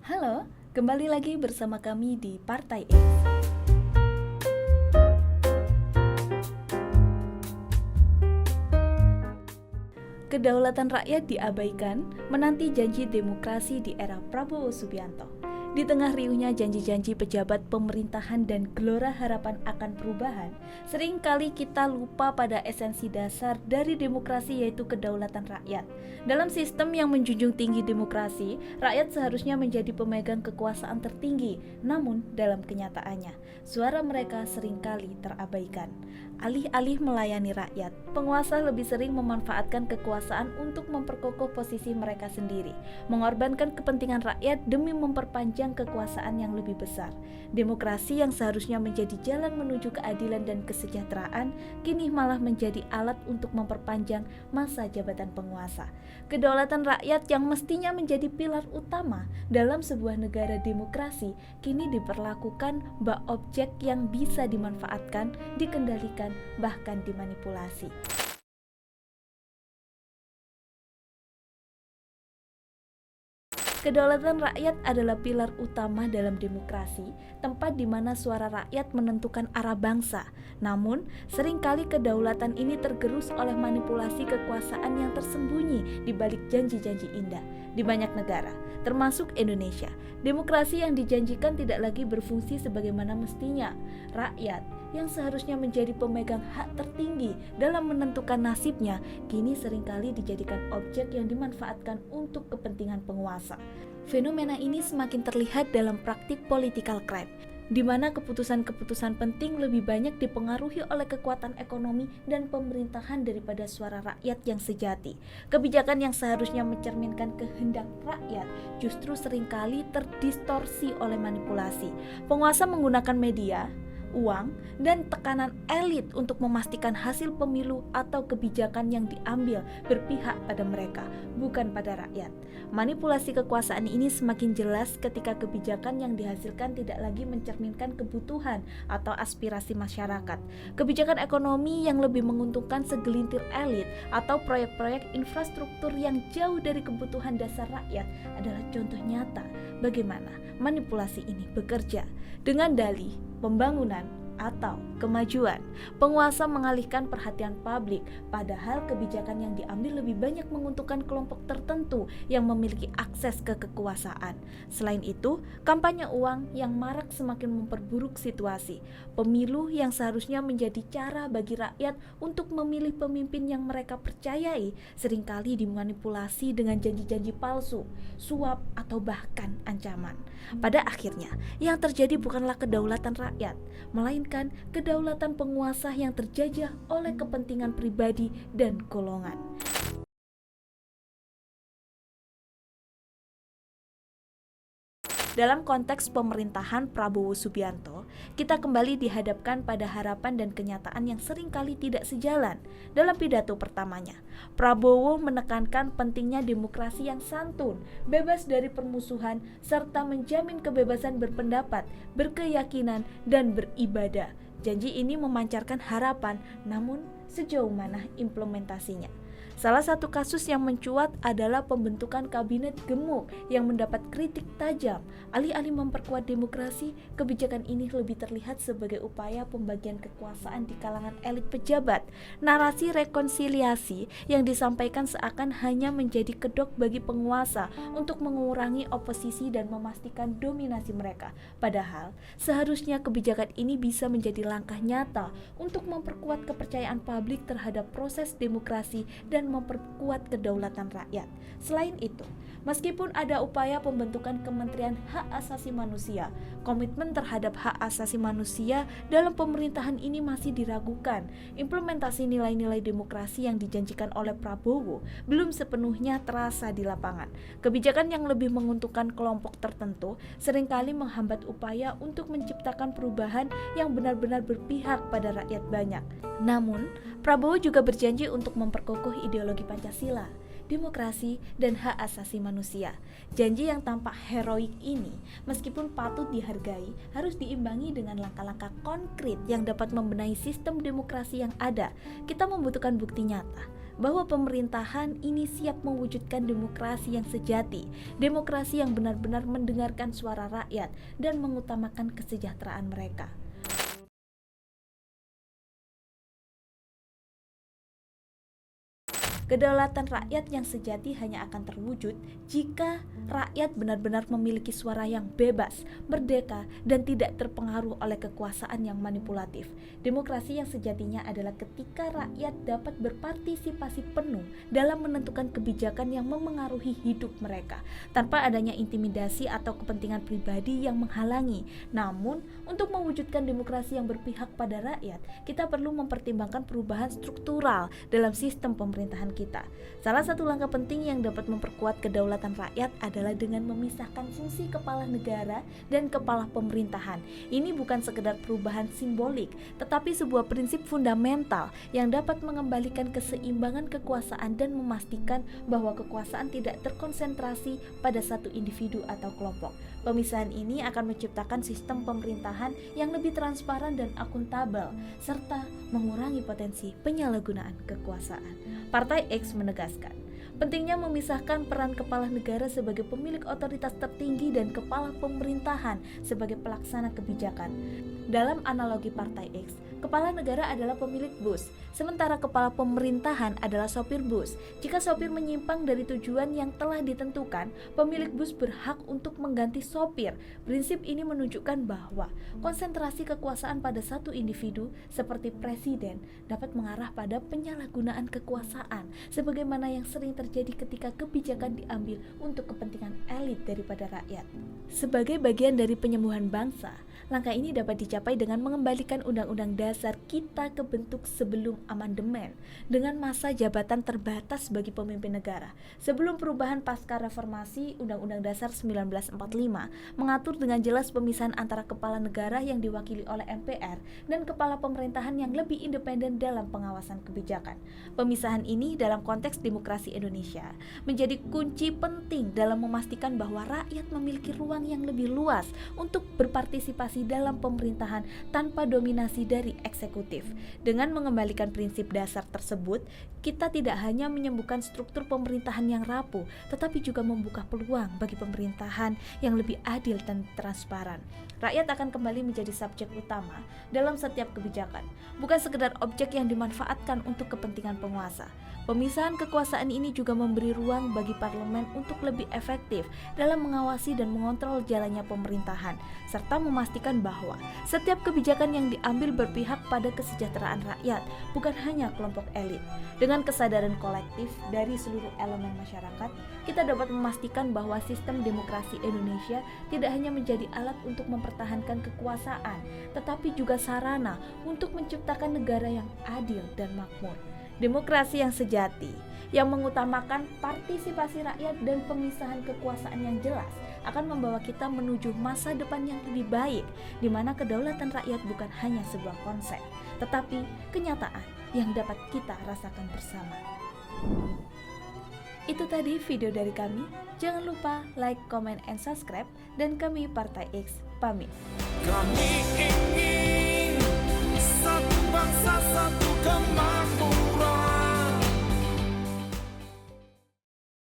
Halo, kembali lagi bersama kami di Partai X. Kedaulatan rakyat diabaikan, menanti janji demokrasi di era Prabowo Subianto. Di tengah riuhnya janji-janji pejabat pemerintahan dan gelora harapan akan perubahan, seringkali kita lupa pada esensi dasar dari demokrasi, yaitu kedaulatan rakyat. Dalam sistem yang menjunjung tinggi demokrasi, rakyat seharusnya menjadi pemegang kekuasaan tertinggi, namun dalam kenyataannya, suara mereka seringkali terabaikan. Alih-alih melayani rakyat, penguasa lebih sering memanfaatkan kekuasaan untuk memperkokoh posisi mereka sendiri, mengorbankan kepentingan rakyat demi memperpanjang kekuasaan yang lebih besar. Demokrasi yang seharusnya menjadi jalan menuju keadilan dan kesejahteraan, kini malah menjadi alat untuk memperpanjang masa jabatan penguasa. Kedaulatan rakyat yang mestinya menjadi pilar utama dalam sebuah negara demokrasi, kini diperlakukan bak objek yang bisa dimanfaatkan, dikendalikan, bahkan dimanipulasi. Kedaulatan rakyat adalah pilar utama dalam demokrasi, tempat di mana suara rakyat menentukan arah bangsa. Namun, seringkali kedaulatan ini tergerus oleh manipulasi kekuasaan yang tersembunyi di balik janji-janji indah. Di banyak negara, termasuk Indonesia, demokrasi yang dijanjikan tidak lagi berfungsi sebagaimana mestinya. Rakyat yang seharusnya menjadi pemegang hak tertinggi dalam menentukan nasibnya, kini seringkali dijadikan objek yang dimanfaatkan untuk kepentingan penguasa. Fenomena ini semakin terlihat dalam praktik political crime, di mana keputusan-keputusan penting lebih banyak dipengaruhi oleh kekuatan ekonomi dan pemerintahan daripada suara rakyat yang sejati. Kebijakan yang seharusnya mencerminkan kehendak rakyat justru seringkali terdistorsi oleh manipulasi. Penguasa menggunakan media, uang, dan tekanan elit untuk memastikan hasil pemilu atau kebijakan yang diambil berpihak pada mereka, bukan pada rakyat. Manipulasi kekuasaan ini semakin jelas ketika kebijakan yang dihasilkan tidak lagi mencerminkan kebutuhan atau aspirasi masyarakat. Kebijakan ekonomi yang lebih menguntungkan segelintir elit atau proyek-proyek infrastruktur yang jauh dari kebutuhan dasar rakyat adalah contoh nyata bagaimana manipulasi ini bekerja. Dengan dalih pembangunan atau kemajuan, penguasa mengalihkan perhatian publik, padahal kebijakan yang diambil lebih banyak menguntungkan kelompok tertentu yang memiliki akses ke kekuasaan. Selain itu, kampanye uang yang marak semakin memperburuk situasi. Pemilu yang seharusnya menjadi cara bagi rakyat untuk memilih pemimpin yang mereka percayai, seringkali dimanipulasi dengan janji-janji palsu, suap, atau bahkan ancaman. Pada akhirnya, yang terjadi bukanlah kedaulatan rakyat, melainkan kedaulatan penguasa yang terjajah oleh kepentingan pribadi dan golongan. Dalam konteks pemerintahan Prabowo Subianto, kita kembali dihadapkan pada harapan dan kenyataan yang seringkali tidak sejalan. Dalam pidato pertamanya, Prabowo menekankan pentingnya demokrasi yang santun, bebas dari permusuhan, serta menjamin kebebasan berpendapat, berkeyakinan, dan beribadah. Janji ini memancarkan harapan, namun sejauh mana implementasinya? Salah satu kasus yang mencuat adalah pembentukan kabinet gemuk yang mendapat kritik tajam. Alih-alih memperkuat demokrasi, kebijakan ini lebih terlihat sebagai upaya pembagian kekuasaan di kalangan elit pejabat. Narasi rekonsiliasi yang disampaikan seakan hanya menjadi kedok bagi penguasa untuk mengurangi oposisi dan memastikan dominasi mereka. Padahal, seharusnya kebijakan ini bisa menjadi langkah nyata untuk memperkuat kepercayaan publik terhadap proses demokrasi dan memperkuat kedaulatan rakyat. Selain itu, meskipun ada upaya pembentukan Kementerian Hak Asasi Manusia, komitmen terhadap hak asasi manusia dalam pemerintahan ini masih diragukan. Implementasi nilai-nilai demokrasi yang dijanjikan oleh Prabowo belum sepenuhnya terasa di lapangan. Kebijakan yang lebih menguntungkan kelompok tertentu seringkali menghambat upaya untuk menciptakan perubahan yang benar-benar berpihak pada rakyat banyak. Namun, Prabowo juga berjanji untuk memperkokoh ideologi Pancasila, demokrasi, dan hak asasi manusia. Janji yang tampak heroik ini, meskipun patut dihargai, harus diimbangi dengan langkah-langkah konkret yang dapat membenahi sistem demokrasi yang ada. Kita membutuhkan bukti nyata bahwa pemerintahan ini siap mewujudkan demokrasi yang sejati, demokrasi yang benar-benar mendengarkan suara rakyat dan mengutamakan kesejahteraan mereka. Kedaulatan rakyat yang sejati hanya akan terwujud jika rakyat benar-benar memiliki suara yang bebas, merdeka, dan tidak terpengaruh oleh kekuasaan yang manipulatif. Demokrasi yang sejatinya adalah ketika rakyat dapat berpartisipasi penuh dalam menentukan kebijakan yang memengaruhi hidup mereka, tanpa adanya intimidasi atau kepentingan pribadi yang menghalangi. Namun, untuk mewujudkan demokrasi yang berpihak pada rakyat, kita perlu mempertimbangkan perubahan struktural dalam sistem pemerintahan kita. Salah satu langkah penting yang dapat memperkuat kedaulatan rakyat adalah dengan memisahkan fungsi kepala negara dan kepala pemerintahan. Ini bukan sekedar perubahan simbolik, tetapi sebuah prinsip fundamental yang dapat mengembalikan keseimbangan kekuasaan dan memastikan bahwa kekuasaan tidak terkonsentrasi pada satu individu atau kelompok. Pemisahan ini akan menciptakan sistem pemerintahan yang lebih transparan dan akuntabel, serta mengurangi potensi penyalahgunaan kekuasaan. Partai X menegaskan, pentingnya memisahkan peran kepala negara sebagai pemilik otoritas tertinggi dan kepala pemerintahan sebagai pelaksana kebijakan. Dalam analogi Partai X, kepala negara adalah pemilik bus, sementara kepala pemerintahan adalah sopir bus. Jika sopir menyimpang dari tujuan yang telah ditentukan, pemilik bus berhak untuk mengganti sopir. Prinsip ini menunjukkan bahwa konsentrasi kekuasaan pada satu individu seperti presiden dapat mengarah pada penyalahgunaan kekuasaan, sebagaimana yang sering terjadi ketika kebijakan diambil untuk kepentingan elit daripada rakyat. Sebagai bagian dari penyembuhan bangsa, langkah ini dapat dicapai dengan mengembalikan Undang-Undang Dasar kita ke bentuk sebelum amandemen, dengan masa jabatan terbatas bagi pemimpin negara. Sebelum perubahan pasca reformasi, Undang-Undang Dasar 1945 mengatur dengan jelas pemisahan antara kepala negara yang diwakili oleh MPR dan kepala pemerintahan yang lebih independen dalam pengawasan kebijakan. Pemisahan ini dalam konteks demokrasi Indonesia menjadi kunci penting dalam memastikan bahwa rakyat memiliki ruang yang lebih luas untuk berpartisipasi dalam pemerintahan tanpa dominasi dari eksekutif. Dengan mengembalikan prinsip dasar tersebut, kita tidak hanya menyembuhkan struktur pemerintahan yang rapuh, tetapi juga membuka peluang bagi pemerintahan yang lebih adil dan transparan. Rakyat akan kembali menjadi subjek utama dalam setiap kebijakan, bukan sekedar objek yang dimanfaatkan untuk kepentingan penguasa. Pemisahan kekuasaan ini juga memberi ruang bagi parlemen untuk lebih efektif dalam mengawasi dan mengontrol jalannya pemerintahan, serta memastikan bahwa setiap kebijakan yang diambil berpihak pada kesejahteraan rakyat, bukan hanya kelompok elit. Dengan kesadaran kolektif dari seluruh elemen masyarakat, kita dapat memastikan bahwa sistem demokrasi Indonesia tidak hanya menjadi alat untuk mempertahankan kekuasaan, tetapi juga sarana untuk menciptakan negara yang adil dan makmur. Demokrasi yang sejati, yang mengutamakan partisipasi rakyat dan pemisahan kekuasaan yang jelas, akan membawa kita menuju masa depan yang lebih baik, di mana kedaulatan rakyat bukan hanya sebuah konsep, tetapi kenyataan yang dapat kita rasakan bersama. Itu tadi video dari kami. Jangan lupa like, comment, and subscribe. Dan kami Partai X pamit. Kami ingin satu bangsa, satu kemajuan.